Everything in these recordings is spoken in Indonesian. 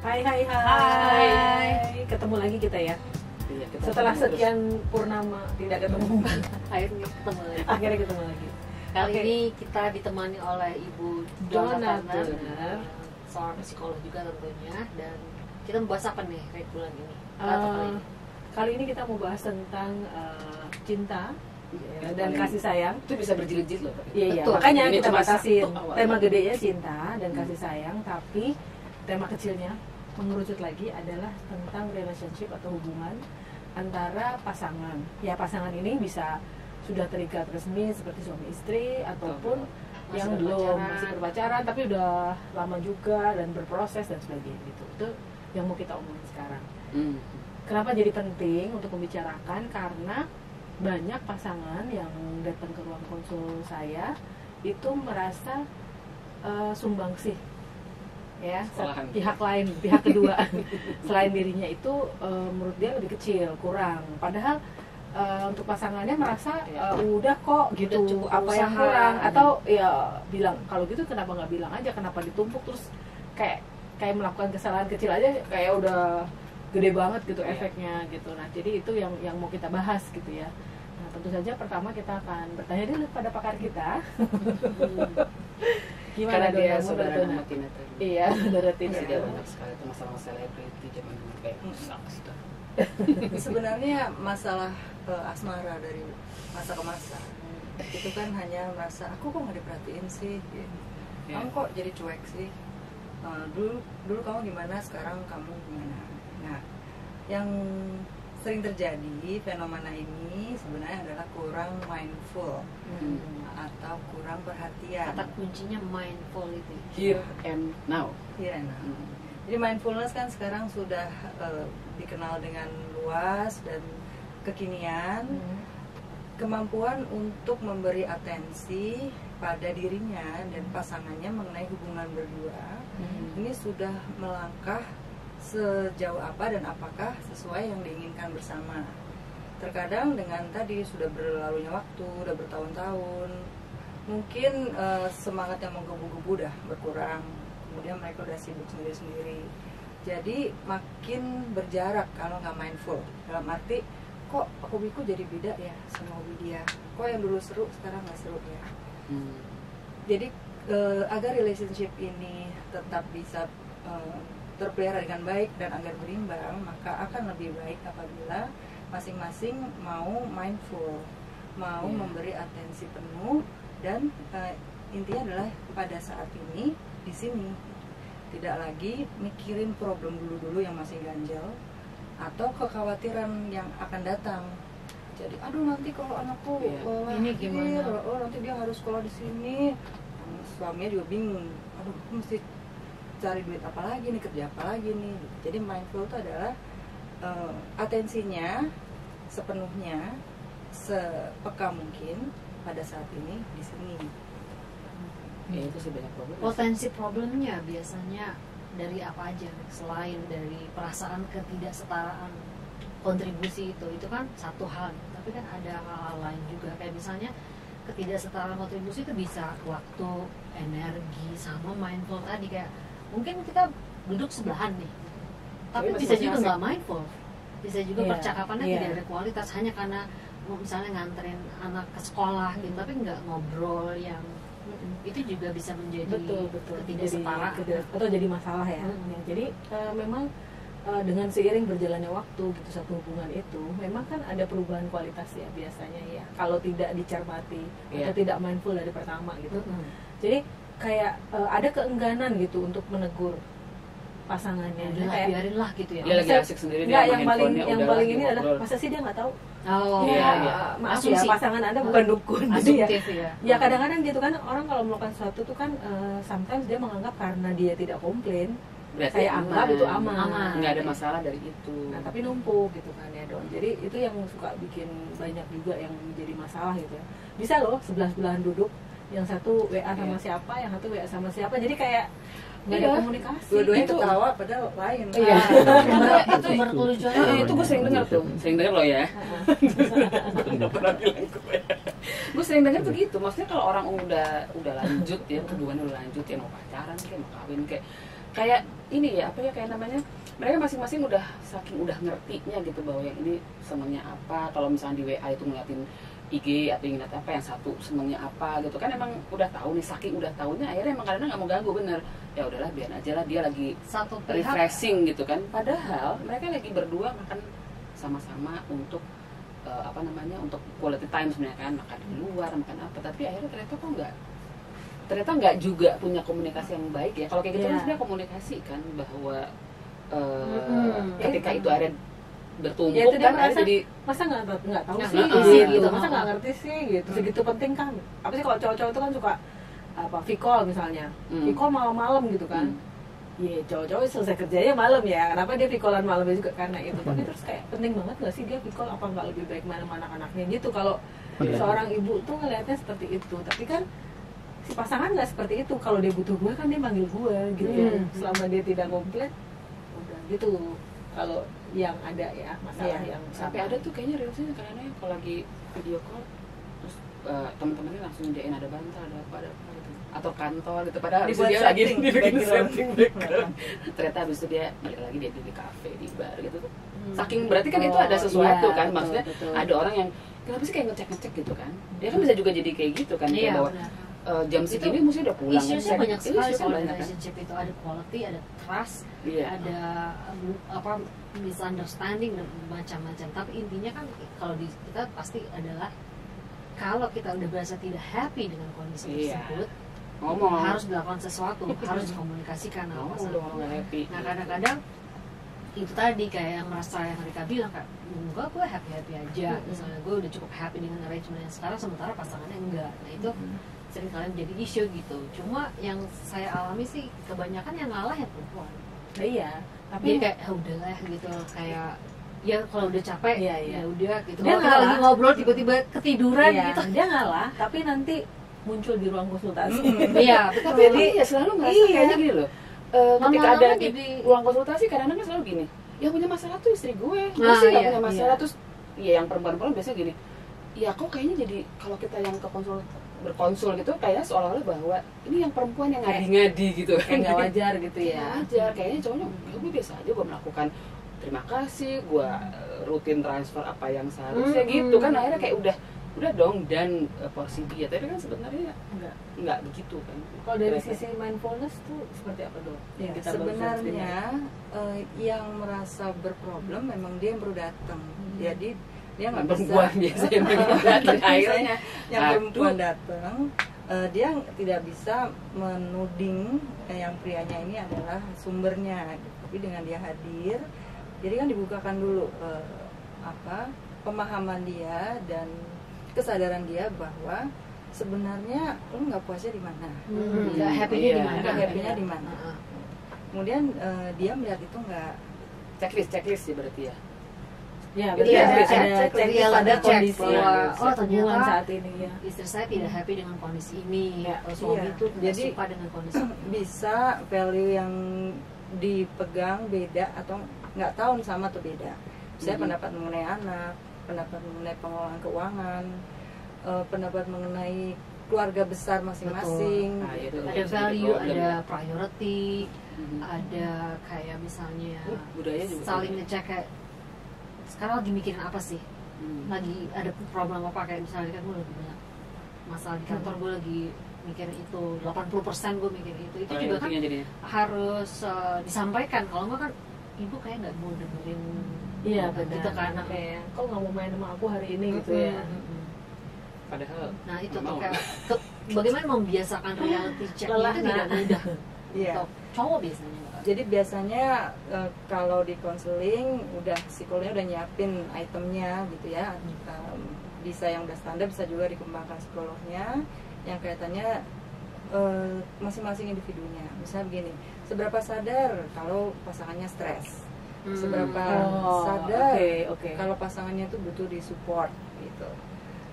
Hai. Hai. Ketemu lagi kita ya. Iya, kita Setelah ketemu sekian purnama tidak ketemu. Akhirnya ketemu lagi. Akhirnya ketemu lagi. Kali Oke. ini kita ditemani oleh Ibu Donna Donna Turner. seorang psikolog juga tentunya. Dan kita membahas apa nih kayak bulan ini? Kali ini kita mau bahas tentang cinta Yang dan paling- kasih sayang. Itu bisa berjilid-jilid loh. Pak. Iya, Betul. makanya Ini kita cuma batasin satu awal. tema gedenya cinta dan kasih sayang, tapi tema kecilnya mengerucut lagi adalah tentang relationship atau hubungan antara pasangan. Ya, pasangan ini bisa sudah terikat resmi seperti suami istri ataupun Masih yang belum berpacaran. masih berpacaran tapi udah lama juga dan berproses dan sebagainya gitu. Itu yang mau kita omongin sekarang. Kenapa jadi penting untuk membicarakan? Karena banyak pasangan yang datang ke ruang konsul saya itu merasa sumbangsih ya Sekolahan. pihak lain, pihak kedua selain dirinya itu menurut dia lebih kecil, kurang. Padahal untuk pasangannya merasa udah kok gitu, Udah cukup apa yang berusaha. kurang, atau ya bilang kalau gitu kenapa nggak bilang aja, kenapa ditumpuk terus kayak melakukan kesalahan kecil aja kayak udah gede banget gitu efeknya gitu. Nah, jadi itu yang mau kita bahas gitu ya. Nah, tentu saja pertama kita akan bertanya dulu pada pakar kita. Karena dia Donna, saudara Donna? nama Tina Turner. Iya, saudara Tina. Masih dia banyak sekali itu masalah selebriti zaman dulu kayak rusak sudah. Sebenarnya masalah asmara dari masa ke masa itu kan hanya merasa aku kok nggak diperhatiin sih, gitu. Ya. Kamu kok jadi cuek sih. Dulu kamu gimana, sekarang kamu gimana. Nah, yang sering terjadi fenomena ini sebenarnya adalah kurang mindful atau kurang perhatian. Kata kuncinya mindful itu. Here and now. Iya, nah. Jadi mindfulness kan sekarang sudah dikenal dengan luas dan kekinian. Kemampuan untuk memberi atensi pada dirinya dan pasangannya mengenai hubungan berdua ini sudah melangkah sejauh apa dan apakah sesuai yang diinginkan bersama. Terkadang dengan tadi sudah berlalunya waktu, udah bertahun-tahun, mungkin semangatnya menggebu-gebu udah berkurang, kemudian mereka udah sibuk sendiri-sendiri, jadi makin berjarak kalau nggak mindful. Dalam arti, kok hobiku jadi beda ya sama hobi dia, kok yang dulu seru sekarang nggak seru ya. Jadi agar relationship ini tetap bisa terpelihara dengan baik dan agar berimbang, maka akan lebih baik apabila masing-masing mau mindful, mau memberi atensi penuh, dan intinya adalah pada saat ini di sini, tidak lagi mikirin problem dulu yang masih ganjel atau kekhawatiran yang akan datang. Jadi aduh nanti kalau anakku Ini gimana? nanti dia harus sekolah di sini. Suaminya juga bingung, aduh aku mesti cari duit apa lagi nih, kerja apa lagi nih. Jadi mindful itu adalah atensinya sepenuhnya, sepeka mungkin pada saat ini di sini. Ya itu sih banyak problem. Potensi problemnya biasanya dari apa aja selain dari perasaan ketidaksetaraan kontribusi itu kan satu hal, tapi kan ada hal-hal lain juga, kayak misalnya ketidaksetaraan kontribusi itu bisa waktu, energi, sama mindful tadi. Kayak mungkin kita duduk sebelahan nih, tapi Tapi bisa juga masing-masing. nggak mindful, bisa juga Iya, percakapannya iya. tidak ada kualitas hanya karena misalnya nganterin anak ke sekolah gitu, tapi nggak ngobrol yang itu juga bisa menjadi betul ketidaksetaraan. atau jadi masalah ya. Ya, jadi memang dengan seiring berjalannya waktu gitu satu hubungan itu memang kan ada perubahan kualitas ya biasanya ya, kalau tidak dicermati atau tidak mindful dari pertama gitu. Jadi kayak ada keengganan gitu untuk menegur pasangannya. Udah Kayak biarin lah gitu ya. Dia lagi Masa- asik sendiri Enggak, dia yang sama paling handphonenya, yang udah paling lagi ini adalah ngobrol. masa sih dia nggak tahu. Oh, Ya, iya. maaf Asumsi. ya, pasangan Anda bukan dukun. Jadi ya, asumtif ya. ya kadang-kadang gitu kan, orang kalau melakukan sesuatu tuh kan sometimes dia menganggap karena dia tidak komplain, Berarti saya anggap itu aman. Aman. Nggak ada masalah dari itu. Nah, tapi numpuk gitu kan ya Don. Jadi itu yang suka bikin banyak juga yang menjadi masalah gitu ya. Bisa loh sebelah-sebelahan duduk, yang satu WA sama siapa, yang satu WA sama siapa. Jadi kayak nggak ada Iya. komunikasi. Dua-duanya Itu- ketawa padahal lain. Iya. Itu berkelucuan. Itu gue sering dengar tuh, sering dengar loh ya. Nggak pernah bilang gue. Gue sering dengar begitu. Maksudnya kalau orang udah lanjut ya, hubungannya udah lanjut ya, mau pacaran kayak mau kawin kayak kayak ini ya, apa ya kayak namanya, mereka masing-masing udah saking udah ngertinya gitu bahwa yang ini senengnya apa. Kalau misalnya di WA itu ngeliatin IG atau ngeliat apa, yang satu senengnya apa gitu kan, emang udah tahu nih, saking udah tahunya akhirnya emang kadang nggak mau ganggu, bener ya udahlah biar aja lah, dia lagi Satu pihak refreshing gitu kan, padahal mereka lagi berdua makan sama-sama untuk apa namanya, untuk quality time sebenarnya kan, makan di luar, makan apa, tapi akhirnya ternyata nggak juga punya komunikasi yang baik ya. Kalau kayak gitu kan sebenarnya komunikasi kan, bahwa ketika itu akhirnya bertumpuk ya, itu dia kan, merasa, akhirnya jadi masa nggak tahu Nggak sih ngerti gitu, gitu. masa nggak ngerti sih gitu, segitu penting kan. Apa sih kalau cowok-cowok itu kan suka apa V-call misalnya, V-call malam-malam gitu kan. Iya, cowok-cowok selesai kerjanya malam ya, kenapa dia V-callan malamnya juga karena itu. Tapi terus kayak penting banget gak sih dia V-call, apa nggak lebih baik mana anak-anaknya gitu. Kalau seorang ibu tuh ngelihatnya seperti itu, tapi kan si pasangan nggak seperti itu. Kalau dia butuh gue kan dia manggil gue gitu. Selama dia tidak komplain udah gitu. Kalau yang ada ya masalah yang sampai ada tuh kayaknya reelsnya karena kalau lagi video call terus teman-temannya langsung diain ada bantal, ada apa gitu, atau kantor gitu, padahal habis itu dia lagi dibikin setting background. Ternyata habis itu dia balik lagi, dia di kafe, di bar gitu tuh. Saking berarti kan itu ada sesuatu kan, maksudnya ada orang yang kenapa sih kayak ngecek gitu kan, dia kan bisa juga jadi kayak gitu kan, kayak bahwa jam segini mesti udah pulang. Isunya banyak sekali soal banyak, relationship kan? Itu ada quality, ada trust, iya. ada apa misunderstanding dan macam-macam. Tapi intinya kan kalau di kita pasti adalah kalau kita udah berasa tidak happy dengan kondisi tersebut, ngomong, harus dilakukan sesuatu, harus dikomunikasikan apa ngomong happy. Nah kadang-kadang itu tadi kayak yang merasa yang Rika bilang kayak enggak, gue happy aja, misalnya gue udah cukup happy dengan arrangement yang sekarang, sementara pasangannya enggak. Nah itu sering kalian menjadi isu gitu. Cuma yang saya alami sih kebanyakan yang ngalah ya perempuan. Iya, tapi jadi kayak udahlah gitu, kayak ya kalau udah capek ya udah gitu. Dia Kalau kita lagi ngobrol tiba-tiba ketiduran gitu. Dia ngalah, tapi nanti muncul di ruang konsultasi. Iya, betul. Jadi ya selalu ngerasa kayaknya gini loh. Ketika ada di ruang konsultasi kadang-kadang selalu gini, yang punya masalah tuh istri gue, masih nggak punya masalah. Terus ya yang perempuan-perempuan biasanya gini, ya kok kayaknya jadi kalau kita yang ke berkonsul gitu kayaknya seolah-olah bahwa ini yang perempuan yang ngadi-ngadi gitu, kayak nggak wajar gitu ya. Wajar, kayaknya cowoknya gue biasa aja, gue melakukan terima kasih, gue rutin transfer apa yang seharusnya gitu kan, akhirnya kayak udah dong, dan porsi dia. Tapi kan sebenarnya nggak begitu kan. Kalau dari sisi mindfulness tuh seperti apa dong? Ya, sebenarnya yang merasa berproblem memang dia yang baru datang. Jadi dia nggak bisa. Perempuan biasanya datang akhirnya. Yang perempuan datang, dia tidak bisa menuding yang prianya ini adalah sumbernya. Tapi dengan dia hadir, jadi kan dibukakan dulu pemahaman dia dan kesadaran dia bahwa sebenarnya lu nggak puasnya di mana, nggak happy-nya di mana, nggak happy-nya di mana. Kemudian dia melihat itu nggak checklist sih berarti ya. Ya, berarti ada kondisi bahwa ternyata saat ini ya. Istri saya tidak happy dengan kondisi ini, atau suami itu tidak suka dengan kondisi ini. Bisa value yang dipegang beda atau nggak tahu nih sama atau beda. Saya pendapat mengenai anak, pendapat mengenai pengelolaan keuangan, pendapat mengenai keluarga besar masing-masing. Ada value, ada priority, ada kayak misalnya budaya juga saling ngecek kayak sekarang lagi mikirin apa sih, lagi ada problem apa, kayak misalnya kan gue lagi banyak masalah di kantor, gue lagi mikirin itu, 80% gue mikirin itu juga kan harus disampaikan. Kalau enggak kan ibu kayak nggak mau dengerin. Iya benar. Gitu kan, kayak kok nggak mau main sama aku hari ini gitu ya. Padahal. Nah itu tuh kayak bagaimana membiasakan reality check itu tidak mudah. Iya. Cowok biasanya. Jadi biasanya kalau di konseling udah psikolognya udah nyiapin itemnya gitu ya, bisa yang udah standar, bisa juga dikembangkan psikolognya yang kaitannya masing-masing individunya. Misalnya begini, seberapa sadar kalau pasangannya stres, seberapa sadar kalau pasangannya tuh butuh disupport gitu.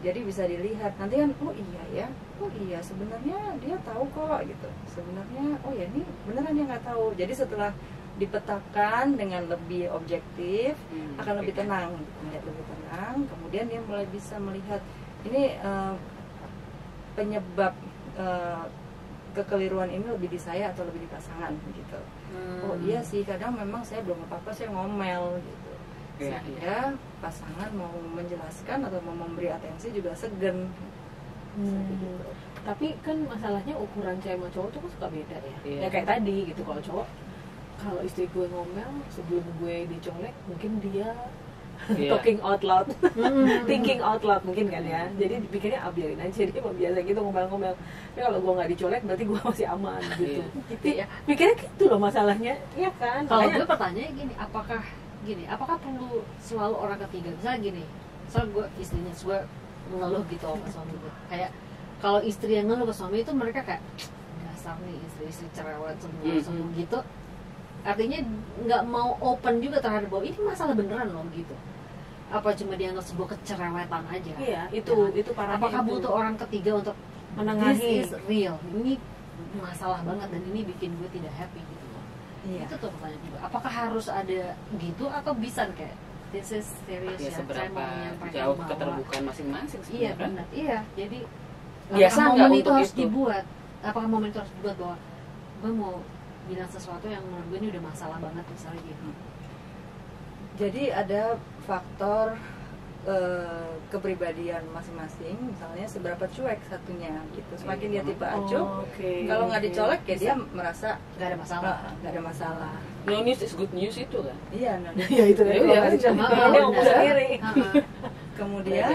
Jadi bisa dilihat nanti kan, oh iya sebenarnya dia tahu kok gitu, sebenarnya oh ya ini beneran dia nggak tahu. Jadi setelah dipetakan dengan lebih objektif akan lebih tenang, kemudian dia mulai bisa melihat ini penyebab kekeliruan ini lebih di saya atau lebih di pasangan gitu. Oh iya sih, kadang memang saya belum apa-apa saya ngomel gitu. Sehingga pasangan mau menjelaskan atau mau memberi atensi juga segan. Gitu. Tapi kan masalahnya ukuran cewek sama cowok tuh kan suka beda ya. Ya kayak tadi gitu, kalau cowok, kalau istri gue ngomel sebelum gue dicolek, mungkin dia talking out loud, thinking out loud mungkin kan ya. Jadi dipikirnya biarin aja, dia biasa gitu ngomel-ngomel. Tapi kalau gue nggak dicolek berarti gue masih aman gitu. Gitu ya. Mikirnya gitu loh masalahnya, iya kan? Kalau gue pertanyaannya gini, apakah perlu selalu orang ketiga? Misalnya gini, soal gue istrinya, gue ngeluh gitu sama suami gue. Kayak kalau istri yang ngeluh ke suami itu mereka kayak dasar nih istri cerewet semua gitu. Artinya nggak mau open juga terhadap bahwa ini masalah beneran loh gitu. Apa cuma dianggap sebuah kecerewetan aja? Iya, itu parahnya. Apakah butuh orang ketiga untuk menengahi? This is real. Ini masalah banget dan ini bikin gue tidak happy gitu loh. Itu tuh pertanyaan juga. Apakah harus ada gitu atau bisa kayak this is serious ya, saya mau menyampaikan jauh bahwa keterbukaan masing-masing iya kan? benar. Iya, jadi biasa apakah nggak momen untuk itu harus itu? dibuat? Apakah momen itu harus dibuat bahwa gue mau bilang sesuatu yang menurut gue ini udah masalah banget misalnya gitu. Jadi ada faktor kepribadian masing-masing, misalnya seberapa cuek satunya gitu. Semakin dia tipe acuh, kalau nggak dicolek ya dia merasa nggak ada masalah. Nggak ada masalah. No news is good news itu kan? Iya, ya itu ya. Kemudian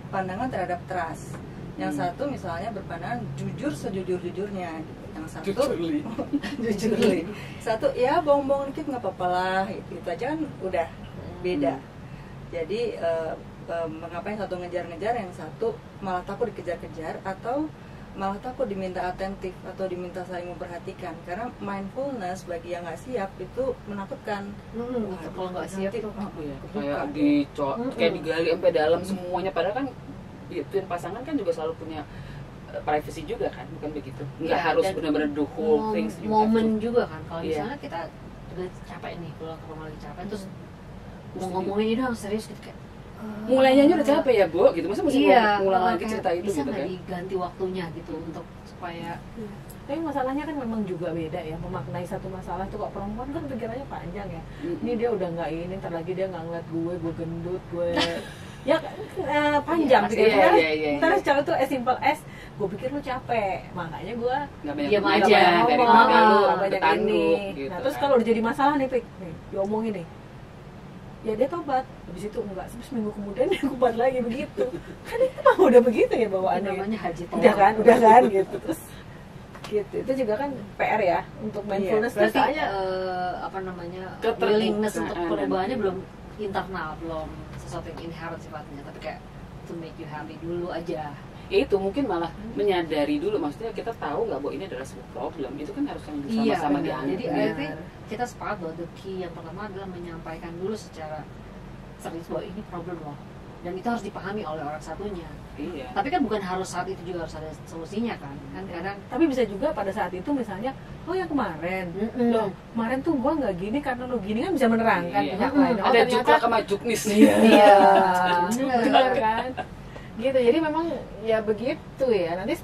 pandangan terhadap trust. Yang satu misalnya berpandangan jujur sejujur-jujurnya gitu. Yang satu jujurly. Satu ya bohong-bohong dikit nggak apa-apa lah, itu aja kan udah beda. Jadi mengapa yang satu ngejar-ngejar, yang satu malah takut dikejar-kejar atau malah takut diminta atentif atau diminta saling memperhatikan. Karena mindfulness bagi yang nggak siap itu menakutkan. Kalau nggak siap tuh kayak kayak digali sampai dalam semuanya, padahal kan twin pasangan kan juga selalu punya privacy juga kan, bukan begitu? Nggak harus benar-benar the whole things momen juga kan. Kalau misalnya kita udah capek nih, pulang ke rumah lagi capek, terus mau ngomongin ini dong serius gitu kayak mulainya aja udah capek ya Bu, gitu. Masa mesti ngulang lagi cerita itu bisa gitu nggak kan? diganti waktunya gitu untuk supaya Tapi masalahnya kan memang juga beda ya, memaknai satu masalah itu. Kok perempuan kan pikirannya panjang ya. Ini dia udah nggak ini, ntar lagi dia nggak ngeliat gue gendut, gue ya panjang pikirannya. Ntar cowok tuh as simple as gue pikir lu capek, makanya gue diam aja, banyak ini. Gitu nah terus kan. kalau udah jadi masalah nih, Pik, nih diomongin nih, ya dia tobat, habis itu enggak, seminggu kemudian dia kubat lagi begitu. Kan itu mah udah begitu ya bawaannya. namanya haji Udah kan gitu. Terus gitu. Itu juga kan PR ya untuk mindfulness. Berarti apa namanya, willingness untuk perubahannya belum internal, belum sesuatu yang inherent sifatnya, tapi kayak to make you happy dulu aja. Ya itu mungkin malah menyadari dulu, maksudnya kita tahu nggak bahwa ini adalah sebuah problem, itu kan harus yang bersama-sama dianggap. Jadi I think kita sepakat bahwa the key yang pertama adalah menyampaikan dulu secara serius bahwa ini problem loh, dan itu harus dipahami oleh orang satunya. Iya. Tapi kan bukan harus saat itu juga harus ada solusinya kan kadang. Tapi bisa juga pada saat itu misalnya, oh yang kemarin, loh kemarin tuh gua nggak gini karena lo gini, kan bisa menerangkan pihak lain. Oh, ada juga sama juknis. Iya, benar kan. Gitu, jadi memang ya begitu ya. Nanti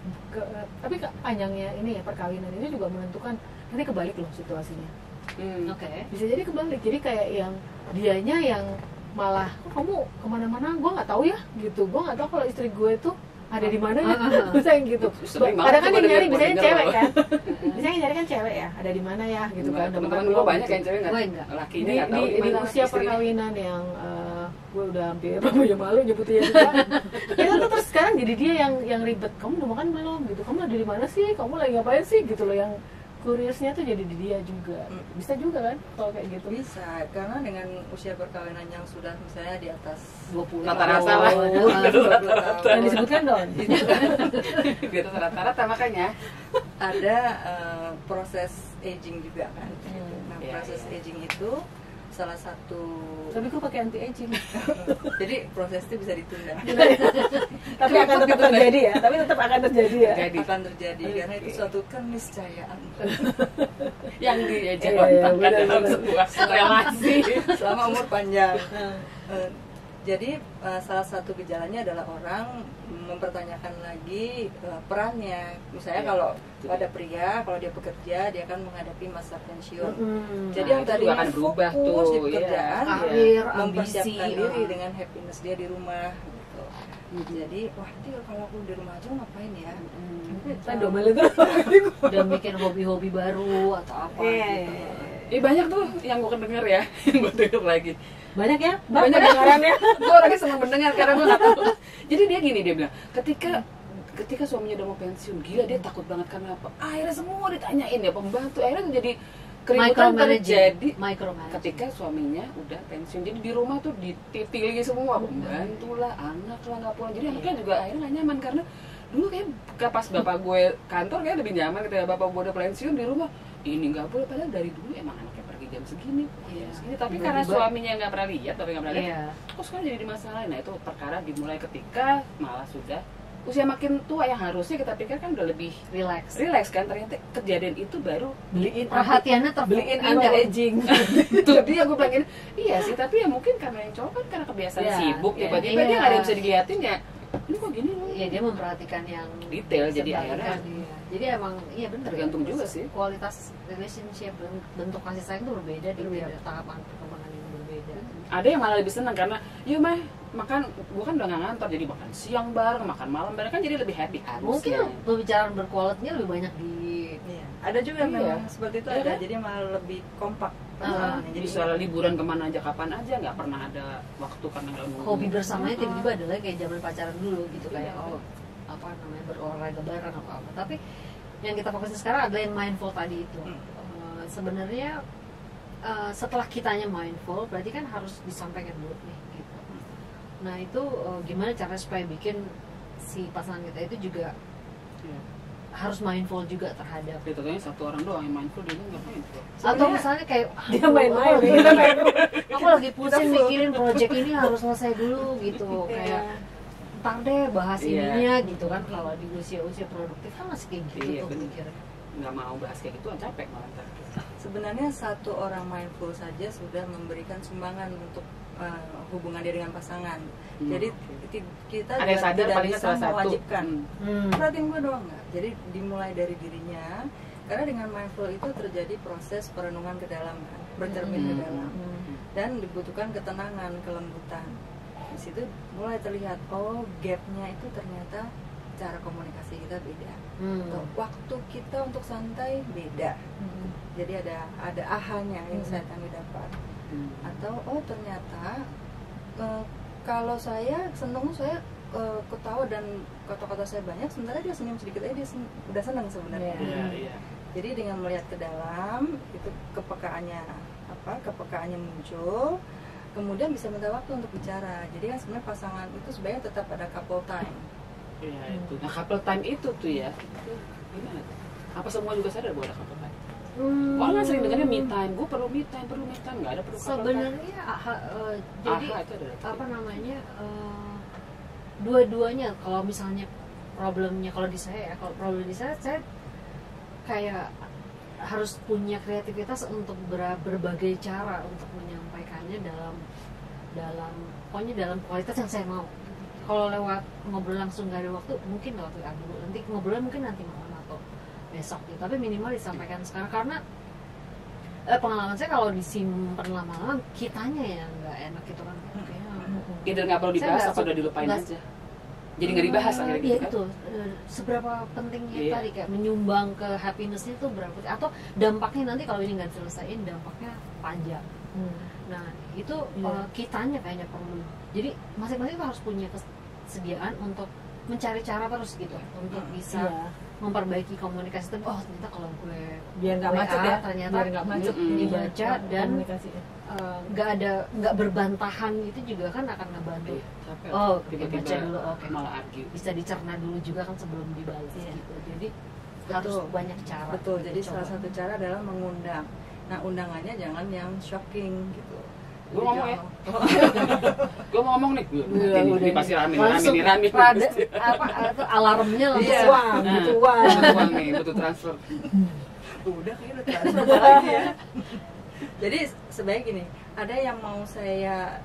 tapi panjangnya ini ya perkawinan ini juga menentukan, nanti kebalik loh situasinya. Oke. Bisa jadi kebalik, jadi kayak yang dianya yang malah kamu kemana-mana gue nggak tahu ya gitu, gue nggak tahu kalau istri gue tuh ada di mana ya, bisa yang gitu. Ada kan yang nyari, biasanya cewek kan, biasanya nyari kan cewek ya, ada di mana ya gitu kan. Teman-teman gue banyak yang cewek nggak, lakinya nggak tahu di usia perkawinan yang gue udah hampir punya malu nyebutnya juga. Itu tuh terus sekarang jadi dia yang ribet, kamu udah makan belum gitu, kamu ada di mana sih, kamu lagi ngapain sih gitu loh, yang kuriusnya tuh jadi di dia juga. Bisa juga kan kalau kayak gitu? Bisa, karena dengan usia perkawinan yang sudah misalnya di atas 20 rata-rata lah. Yang disebutkan dong. Di atas rata-rata makanya ada proses aging juga kan. Nah, proses aging itu salah satu. Tapi gue pakai anti aging. Jadi proses itu bisa ditunda. Tapi akan tetap terjadi ya. Tapi tetap akan terjadi ya. Akan terjadi karena itu suatu keniscayaan. Yang diajarkan dalam sebuah relasi selama umur panjang. Jadi salah satu gejalanya adalah orang mempertanyakan lagi perannya. Misalnya kalau pada pria, kalau dia bekerja, dia akan menghadapi masa pensiun. Jadi yang tadinya akan berubah fokus tuh, di pekerjaan, karir, mempersiapkan ambisi, diri dengan happiness dia di rumah. Gitu. Jadi, wah, kalau aku di rumah aja ngapain ya? Saya domel itu. Dan bikin hobi-hobi baru atau apa gitu. Banyak tuh yang gue denger ya, yang gue denger lagi. Banyak ya? Banyak dengarannya. Gue orangnya senang mendengar karena gue nggak tahu. Jadi dia gini, dia bilang, ketika suaminya udah mau pensiun, gila dia takut banget karena apa? Akhirnya semua ditanyain ya pembantu. Akhirnya tuh jadi keributan terjadi ketika suaminya udah pensiun. Jadi di rumah tuh dititili semua, pembantu lah, anak lah nggak pulang. Jadi anaknya juga akhirnya nggak nyaman karena dulu kayak pas bapak gue kantor kayak lebih nyaman ketika bapak gue udah pensiun di rumah. Ini nggak boleh, padahal dari dulu emang anaknya pergi jam segini, segini. Tapi karena suaminya nggak pernah lihat, kok sekarang jadi dimasalahin. Nah itu perkara dimulai ketika malah sudah usia makin tua, yang harusnya kita pikir kan udah lebih relax kan, ternyata kejadian itu baru beliin perhatiannya beliin anti-aging. Itu dia gue bilang iya sih, tapi ya mungkin karena yang cowok kan karena kebiasaan sibuk, tiba-tiba dia nggak ada yang bisa dilihatin ya. Ini kok gini loh. Iya, dia memperhatikan yang detail, jadi akhirnya jadi emang iya benar, tergantung juga sih kualitas relationship, bentuk kasih sayang itu berbeda di tiap tahapan perkembangan yang berbeda. Ada yang malah lebih senang karena yuk mah makan, gue kan udah nggak ngantor, jadi makan siang bareng, makan malam bareng kan, jadi lebih happy mungkin pembicaraan berkualitasnya lebih banyak di ada juga memang seperti itu, ada jadi malah lebih kompak. Jadi bisa liburan kemana aja, kapan aja, nggak pernah ada waktu karena nggak nunggu. Hobi bersamanya tiba-tiba adalah kayak zaman pacaran dulu gitu, kayak apa namanya, berolahraga bareng atau apa. Tapi yang kita fokusin sekarang adalah yang mindful tadi itu. Sebenarnya setelah kitanya mindful, berarti kan harus disampaikan dulu nih gitu. Nah itu gimana cara supaya bikin si pasangan kita itu juga harus mindful juga terhadap. Itu kayaknya satu orang doang yang mindful, dia nggak mindful. Atau misalnya kayak dia main-main, aku lagi pusing mikirin project ini harus selesai dulu gitu, kayak ntar deh bahas ininya gitu kan. Kalau di usia-usia produktif kan masih kayak gitu tuh mikirnya. Nggak mau bahas kayak gitu, capek malah ntar. Sebenarnya satu orang mindful saja sudah memberikan sumbangan untuk hubungan dia dengan pasangan. Jadi kita juga tidak bisa mewajibkan. Perhatiin gue doang nggak. Jadi dimulai dari dirinya. Karena dengan mindful itu terjadi proses perenungan ke dalam, bercermin ke dalam, dan dibutuhkan ketenangan, kelembutan. Di situ mulai terlihat, oh gapnya itu ternyata cara komunikasi kita beda. Waktu kita untuk santai beda. Jadi ada ahanya yang kami dapat. Atau oh ternyata kalau saya seneng, saya ketawa dan kata-kata saya banyak, sementara dia senyum sedikit aja dia udah senang sebenarnya. Jadi dengan melihat ke dalam itu kepekaannya muncul, kemudian bisa minta waktu untuk bicara. Jadi kan sebenarnya pasangan itu sebenarnya tetap ada couple time. Iya itu. Nah couple time itu tuh ya, itu gimana? Apa semua juga sadar bahwa ada couple time? Orang sering dengarnya me time, gue perlu me time, nggak ada perlu couple time. Sebenarnya jadi apa namanya, dua-duanya. Kalau misalnya problemnya, kalau di saya kayak harus punya kreativitas untuk berbagai cara untuk menyampaikannya dalam pokoknya dalam kualitas yang saya mau. Kalau lewat ngobrol langsung nggak ada waktu, mungkin lewat WA dulu, nanti ngobrolnya mungkin nanti malam atau besok gitu. Tapi minimal disampaikan sekarang, karena pengalaman saya kalau disimpan lama-lama kitanya yang nggak enak gitu kan. Either nggak perlu dibahas apa udah dilupain aja. Jadi nggak dibahas akhirnya gitu kan. Itu seberapa pentingnya tadi kayak menyumbang ke happiness-nya itu berapa, atau dampaknya nanti kalau ini nggak diselesaiin dampaknya panjang. Nah itu kitanya kayaknya perlu. Jadi masing-masing harus punya kesediaan untuk mencari cara terus gitu untuk bisa memperbaiki komunikasi itu. Oh ternyata kalau gue biar nggak macet ya, ternyata biar nggak macet dibaca dan nggak berbantahan, itu juga kan akan ngebantu. Oh baca dulu, malah argue. Bisa dicerna dulu juga kan sebelum dibalas gitu. Jadi harus banyak cara. Betul. Jadi salah satu cara adalah mengundang. Nah undangannya jangan yang shocking gitu. Gue ngomong ya. Gue mau ngomong nih. Ini pasti rame. Apa itu alarmnya langsung butuh uang nih, butuh transfer. Udah kayaknya udah transfer lagi ya. Jadi sebaiknya gini, ada yang mau saya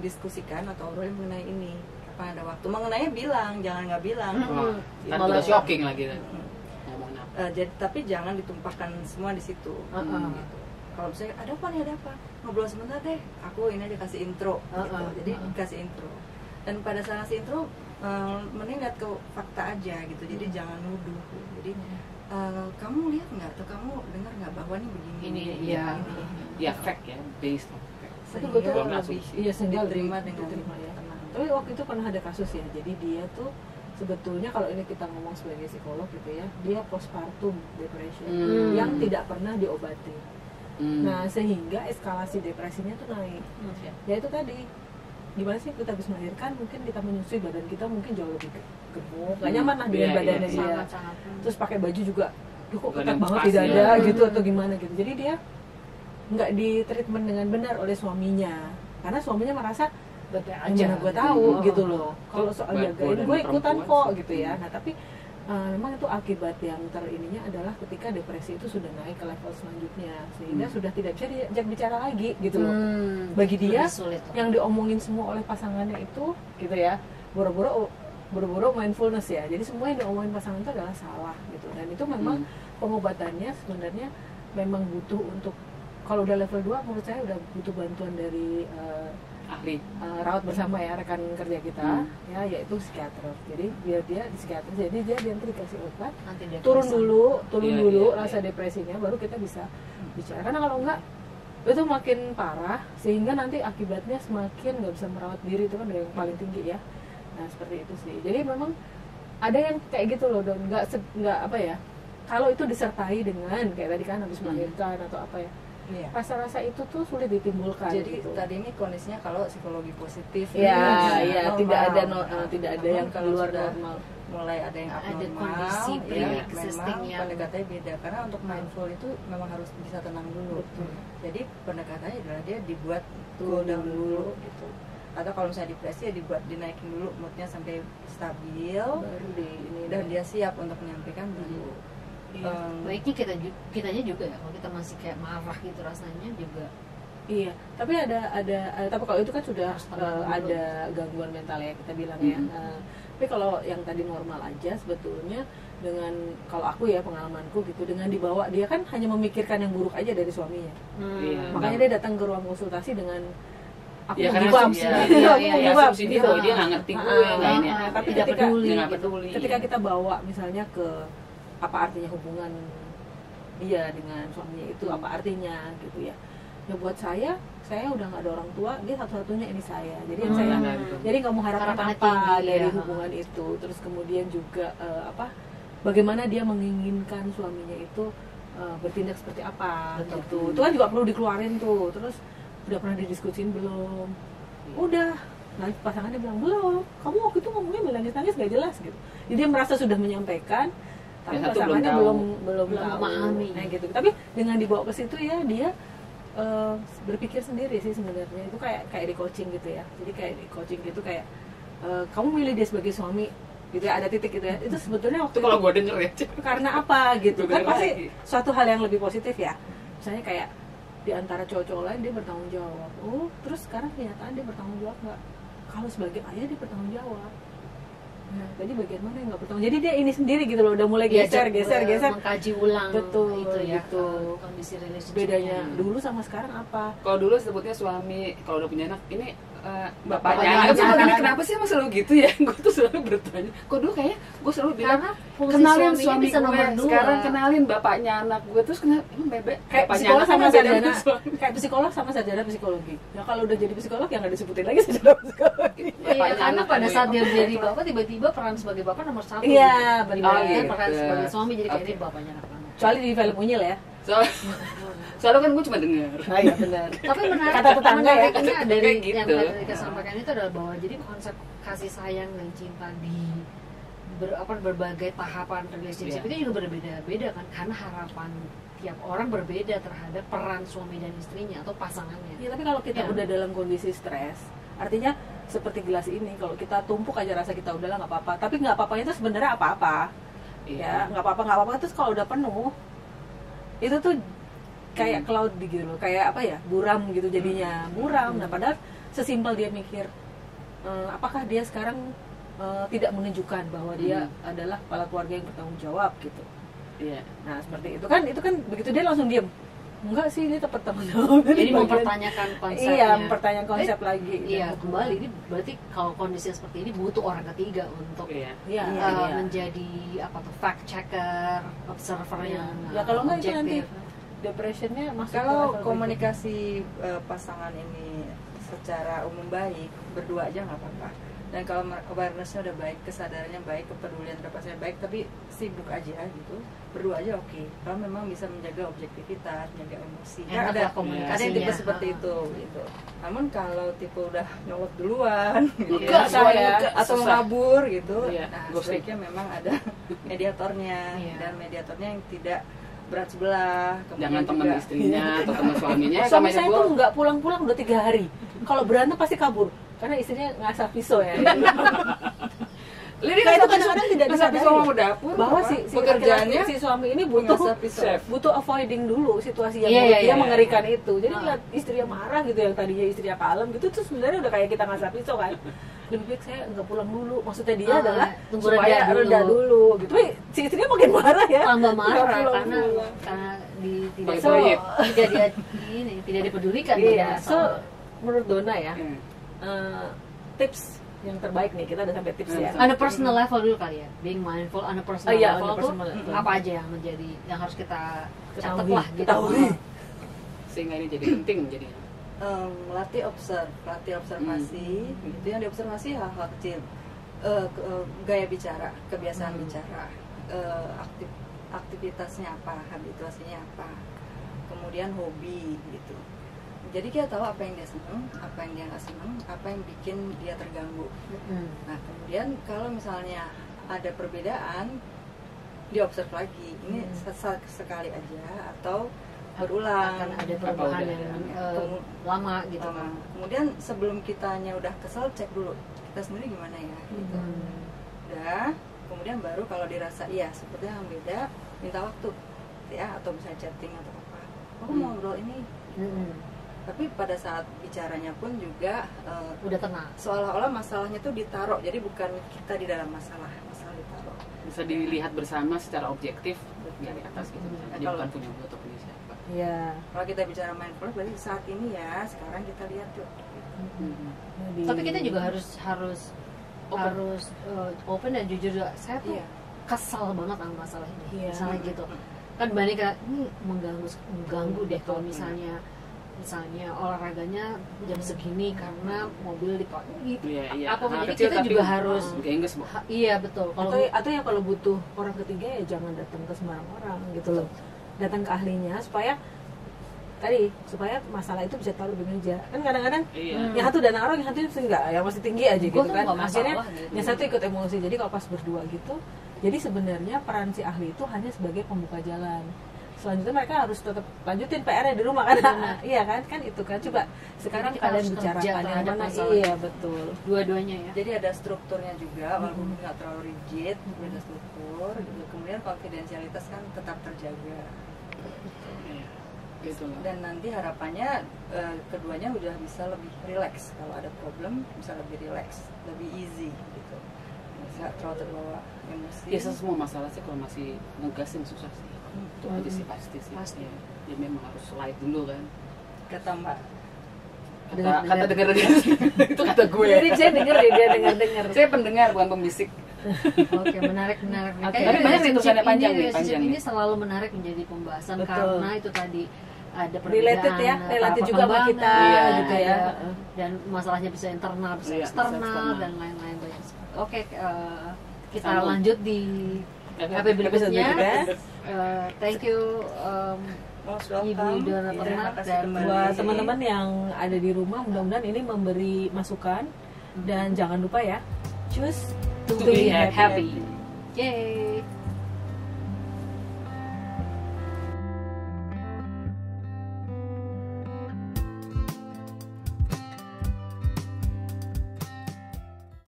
diskusikan atau obrolin mengenai ini. Kapan ada waktu mengenainya bilang, jangan nggak bilang. Kan udah shocking lagi kan. Ngomong apa? Jadi tapi jangan ditumpahkan semua di situ. Gitu. Kalau misalnya ada apa, ngobrol sebentar deh, aku ini aja kasih intro gitu. Jadi kasih intro, dan pada saat kasih intro mending lihat ke fakta aja gitu, jadi jangan nuduh. Jadi kamu lihat nggak atau kamu dengar nggak bahwa ini begini Ini ya fact ya, based on fact. Tapi gue tuh Bukan lebih asumsi. sehingga diterima lebih dengan diterima ya. tenang. Tapi waktu itu pernah ada kasus ya, jadi dia tuh sebetulnya kalau ini kita ngomong sebagai psikolog gitu ya, dia postpartum depression yang tidak pernah diobati. Nah sehingga eskalasi depresinya tuh naik. Ya itu tadi, gimana sih kita habis melahirkan, mungkin kita menyusui, badan kita mungkin jauh lebih gemuk, gak nyaman lah dengan badannya dia. Terus pakai baju juga, kok ketat banget di dada gitu atau gimana gitu. Jadi dia nggak di treatment dengan benar oleh suaminya, karena suaminya merasa aja gue tahu gitu loh. Kalau soal jagain gue ikutan kok gitu ya. Nah tapi memang itu akibat yang terininya adalah ketika depresi itu sudah naik ke level selanjutnya, sehingga sudah tidak bisa diajak bicara lagi gitu loh. Bagi dia yang diomongin semua oleh pasangannya itu gitu ya, boro-boro mindfulness ya. Jadi semua yang diomongin pasangan itu adalah salah gitu. Dan itu memang pengobatannya sebenarnya memang butuh untuk, kalau udah level 2 menurut saya udah butuh bantuan dari ahli rawat bersama ya, rekan kerja kita ya, yaitu psikiater. Jadi biar dia di psikiater, jadi dia nanti dikasih obat, turun dulu rasa depresinya, baru kita bisa bicara. Karena kalau enggak itu makin parah, sehingga nanti akibatnya semakin nggak bisa merawat diri, itu kan yang paling tinggi ya. Nah seperti itu sih. Jadi memang ada yang kayak gitu loh, dan nggak apa ya, kalau itu disertai dengan kayak tadi kan habis melahirkan atau apa ya, rasa-rasa itu tuh sulit ditimbulkan. Jadi gitu. tadi ini kondisinya kalau psikologi positif tidak ada yang keluar normal. Mulai ada yang abnormal, ada kondisi memang pendekatannya beda. Karena untuk mindful itu memang harus bisa tenang dulu. Jadi pendekatannya adalah dia dibuat cool down dulu gitu. Atau kalau misalnya depresi ya dibuat dinaikin dulu moodnya sampai stabil, baru dan dia siap untuk menyampaikan dulu. Baiknya kitanya juga ya, kalau kita masih kayak marah gitu rasanya juga. Iya, tapi tapi kalau itu kan sudah ada gangguan mental ya kita bilang ya. Tapi kalau yang tadi normal aja sebetulnya, dengan kalau aku ya pengalamanku gitu, dengan dibawa, dia kan hanya memikirkan yang buruk aja dari suaminya. Makanya dia datang ke ruang konsultasi dengan aku gibam, asumsi dia bahwa dia nggak ngerti gue, tapi ketika kita bawa misalnya ke apa artinya hubungan dia dengan suaminya itu, apa artinya gitu ya. Ya buat saya udah nggak ada orang tua, dia satu-satunya ini saya. Jadi yang saya, jadi nggak mau harapan apa dari hubungan itu. Terus kemudian juga bagaimana dia menginginkan suaminya itu bertindak seperti apa gitu. Itu kan juga perlu dikeluarin tuh. Terus udah pernah didiskusin belum? Udah. Nanti pasangannya bilang belum. Kamu waktu itu ngomongnya nangis-nangis nggak jelas gitu. Jadi dia merasa sudah menyampaikan, tapi pasangannya belum memahami. Nah gitu. Tapi dengan dibawa ke situ ya, dia berpikir sendiri sih sebenarnya. Itu kayak di coaching gitu ya. Jadi kayak di coaching gitu, kayak kamu milih dia sebagai suami gitu ya, ada titik gitu ya. Itu sebetulnya waktu itu kalau gue denger ya, karena apa gitu kan, pasti suatu hal yang lebih positif ya. Misalnya kayak di antara cowok-cowok lain dia bertanggung jawab. Oh, terus sekarang kenyataan dia bertanggung jawab nggak? Kalau sebagai ayah dia bertanggung jawab. Nah, tadi bagian mana yang nggak bertanggung? Jadi dia ini sendiri gitu loh, udah mulai geser. Mengkaji ulang. Betul, itu ya. Gitu. Kondisi relationship. Bedanya dulu sama sekarang apa? Kalau dulu sebutnya suami, kalau udah punya anak ini bapaknya. Kenapa sih emang selalu gitu ya? Gue tuh selalu bertanya. Kok dulu kayaknya gue selalu bilang kenalin suami gue, sekarang kenalin bapaknya anak gue, terus emang bebek kayak psikolog sama sarjana, kayak psikolog sama sarjana psikologi. Ya kalau udah jadi psikolog ya nggak disebutin lagi sarjana psikologi. Iya, karena pada saat dia jadi bapak, tiba-tiba peran sebagai bapak nomor 1. Iya, benar. Peran sebagai suami jadi kayak ini bapaknya anak-anak. Kecuali di film Unyil ya. Soalnya kan gue cuma dengar. Nah, iya benar. Tapi menarik, kata tetangga ya. Dari gitu. yang tadi kita sampaikan itu adalah bahwa jadi konsep kasih sayang dan cinta di berbagai tahapan relationship itu juga berbeda-beda kan, karena harapan tiap orang berbeda terhadap peran suami dan istrinya atau pasangannya. Iya, tapi kalau kita udah dalam kondisi stres, artinya seperti gelas ini, kalau kita tumpuk aja rasa kita udahlah nggak apa-apa, tapi nggak apa-apanya itu sebenarnya apa-apa. Ya nggak apa-apa terus kalau udah penuh itu tuh kayak cloud gitu loh, kayak apa ya, buram gitu jadinya, buram. Nah padahal sesimpel dia mikir apakah dia sekarang tidak menunjukkan bahwa dia adalah kepala keluarga yang bertanggung jawab gitu. Iya. Nah seperti itu kan begitu dia langsung diem, enggak sih ini tetap tanggung jawab. Jadi mempertanyakan konsepnya. Iya, mempertanyakan konsep lagi. Iya, kembali ini berarti kalau kondisi seperti ini butuh orang ketiga untuk menjadi apa tuh fact checker, observer yang ya kalau nggak itu nanti objektif. depressionnya masuk. Kalau komunikasi pasangan ini secara umum baik, berdua aja nggak apa-apa. Dan kalau awareness-nya udah baik, kesadarannya baik, kepedulian terhadapnya baik, tapi sibuk aja gitu, berdua aja oke. Kalau memang bisa menjaga objektivitas, menjaga emosi, kan ada yang tipe seperti itu gitu. Namun kalau tipe udah nyolot duluan gitu, atau kabur gitu, nah sebaiknya memang ada mediatornya, dan mediatornya yang tidak berat sebelah. Jangan teman istrinya atau teman suaminya. Suami saya tuh nggak pulang-pulang udah 3 hari. Kalau berantem pasti kabur. Karena istrinya ngasah pisau ya. Jadi itu kadang-kadang tidak disadari mau dapur bahwa si pekerjaannya si suami ini butuh avoiding dulu situasi yang dia mengerikan itu. Jadi lihat istrinya marah gitu, yang tadinya istrinya kalem gitu, tuh sebenarnya udah kayak kita ngasah pisau kan. Lebih baik saya nggak pulang dulu. Maksudnya dia adalah supaya reda dulu gitu. Tapi si istrinya makin marah ya. Tambah marah karena tidak dipedulikan. Iya. So menurut Donna ya, tips yang terbaik nih, kita udah sampai tips ya. On a personal level dulu kali ya, being mindful on a personal level tuh apa aja yang menjadi yang harus kita catat lah gitu. Sehingga ini jadi penting jadi. Latih observasi, gitu. Yang diobservasi hal-hal kecil, gaya bicara, kebiasaan bicara, aktivitasnya apa, habituasinya apa, kemudian hobi gitu. Jadi kita tahu apa yang dia senang, apa yang dia nggak senang, apa yang bikin dia terganggu. Nah kemudian kalau misalnya ada perbedaan, diobserv lagi. Ini sekali aja atau berulang. Akan ada perubahan yang lama gitu. Kemudian sebelum kitanya udah kesel, cek dulu kita sendiri gimana ya. Gitu. Udah, kemudian baru kalau dirasa iya sepertinya yang beda, minta waktu ya, atau misalnya chatting atau apa. Aku mau ngobrol ini. Tapi pada saat bicaranya pun juga udah tenang. Seolah-olah masalahnya tuh ditaruh, jadi bukan kita di dalam masalah ditaruh. Bisa dilihat bersama secara objektif dari atas gitu. Dia bukan punya gue atau punya siapa. Iya. Kalau kita bicara mindfulness, berarti saat ini ya, sekarang kita lihat yuk. Tapi kita juga harus open dan jujur juga. Saya tuh kesal banget sama masalah ini. Misalnya gitu. Kan banyak ini mengganggu deh kalau misalnya olahraganya jam segini karena mobil dipakai gitu. Apa jadi kita juga harus iya betul. Atau ya kalau butuh orang ketiga ya jangan datang ke sembarang orang gitu loh. Datang ke ahlinya supaya masalah itu bisa taruh di meja. Kan kadang-kadang yang satu dana orang, yang satu enggak, yang masih tinggi aja gitu kan. Akhirnya yang satu ikut emosi. Jadi kalau pas berdua gitu, jadi sebenarnya peran si ahli itu hanya sebagai pembuka jalan. Selanjutnya mereka harus tetap lanjutin PR-nya di rumah kan. Iya kan itu kan. Coba sekarang kalian bicarakan yang mana. Iya betul. Dua-duanya ya. Jadi ada strukturnya juga, walaupun nggak terlalu rigid, ada struktur. Gitu. Kemudian konfidensialitas kan tetap terjaga. Gitu. Dan nanti harapannya keduanya udah bisa lebih relax. Kalau ada problem bisa lebih relax, lebih easy gitu. Nggak terlalu terbawa emosi. Ya semua masalah sih kalau masih ngegasin susah sih. Itu aja sih pasti. Ya memang harus slide dulu kan. Kata Mbak. Kata dengar itu kata gue. Jadi saya dengar. Saya pendengar bukan pembisik. Oke, menarik. Tapi banyak tulisannya panjang nih. Ini selalu menarik menjadi pembahasan. Betul. Karena itu tadi ada perbedaan, related juga sama kita gitu ya. Dan masalahnya bisa internal, bisa eksternal dan lain-lain. Oke, kita lanjut di episode berikutnya. Thank you Ibu Donna Pernah, dan buat teman-teman yang ada di rumah, mudah-mudahan ini memberi masukan. Dan jangan lupa ya, choose to be happy. Yay.